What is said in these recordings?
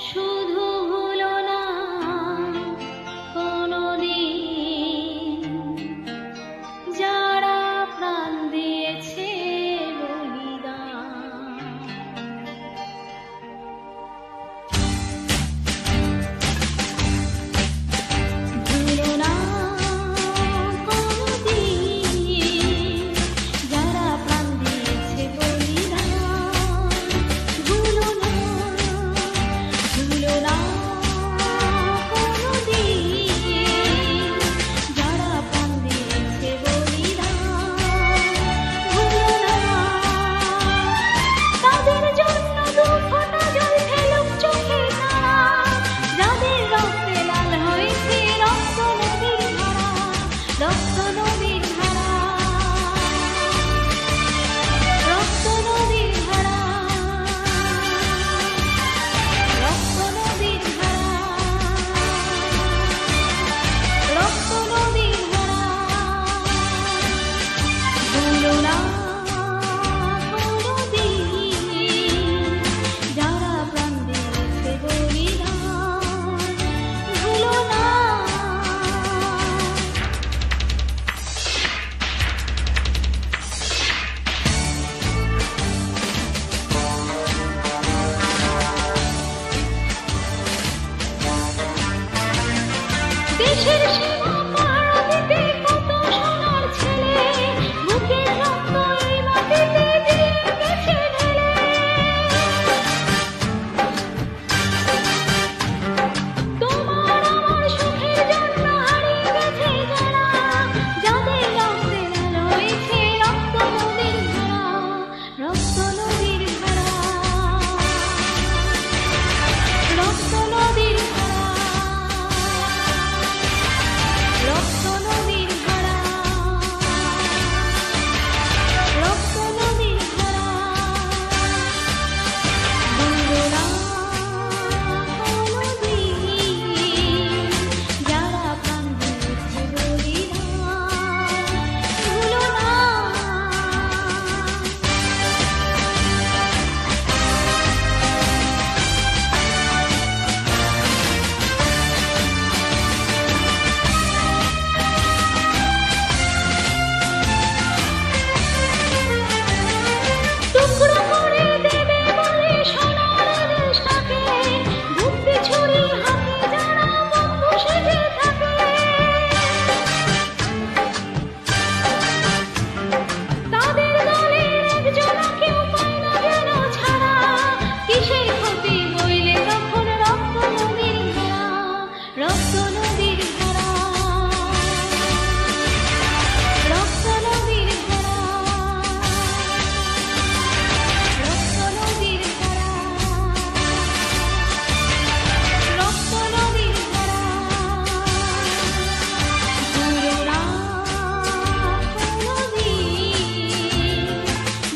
শুধু হলো না কোনোদিন যারা প্রাণ দিয়েছে বলিদান। ভুলো না কোনোদিন যারা প্রাণ দিয়েছে বলিদান। ভুলো না, ভুলো না কোনোদিন যারা প্রাণ দিয়েছে বলিদান। ভুলো না তাদের জন্য দু ফোঁটা জল ফেলুক চোখে তারা, যাদের রক্তে লাল হয়েছে রক্ত নদীর ধারা, রক্ত নদীর ধারা, রক্ত নদীর ধারা, রক্ত নদীর ধারা, রক্ত নদীর ধারা। ভুলো না কোনোদিন যারা প্রাণ দিয়েছে বলিদান। ভুলো না। দেশের সীমা পাড়া দিতে কত সোনার ছেলে বুকের রক্ত এই মাটিতে দিয়ে গেছে ঢেলে। তোমার আমার সুখের জন্য হারিয়ে গেছে যারা, যাদের রক্তে লাল হয়েছে রক্ত নদীর ধারা, রক্ত নদীর ধারা, রক্ত নদীর ধারা, রক্ত নদীর ধারা, রক্ত নদীর ধারা। ভুলো না কোনোদিন যারা প্রাণ দিয়েছে বলিদান। ভুলো না। টুকরো করে দেবে বলে সোনার দেশটাকে, বুদ্ধি ছুরি হাতে যারা বন্ধু সেজে থাকে। তাদের দলের একজনকেও পায় না যেন ছাড়া, কিসের ক্ষতি বইলে তখন রক্ত নদীর ধারা, রক্ত নদীর ধারা, রক্ত নদীর ধারা, রক্ত নদীর ধারা, রক্ত নদীর ধারা। ভুলো না কোনোদিন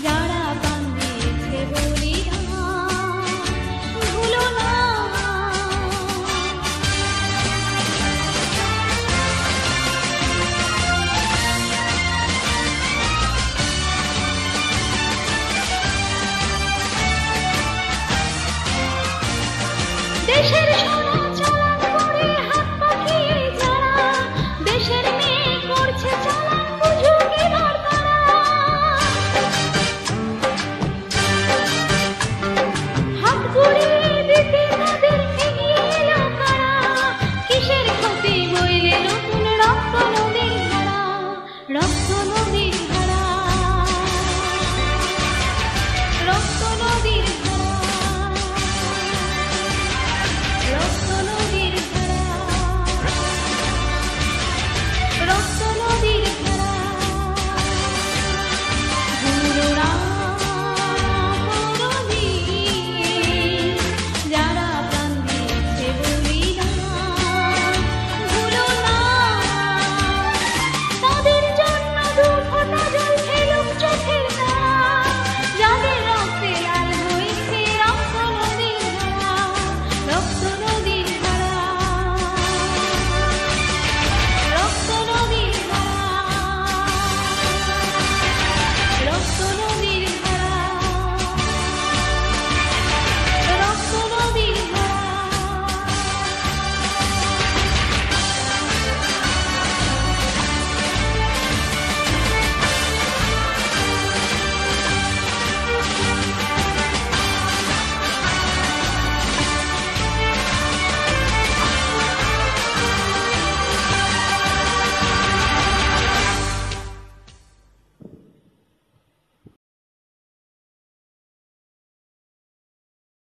যারা প্রাণ দিয়েছে বলিদান। ভুলো না। দেশের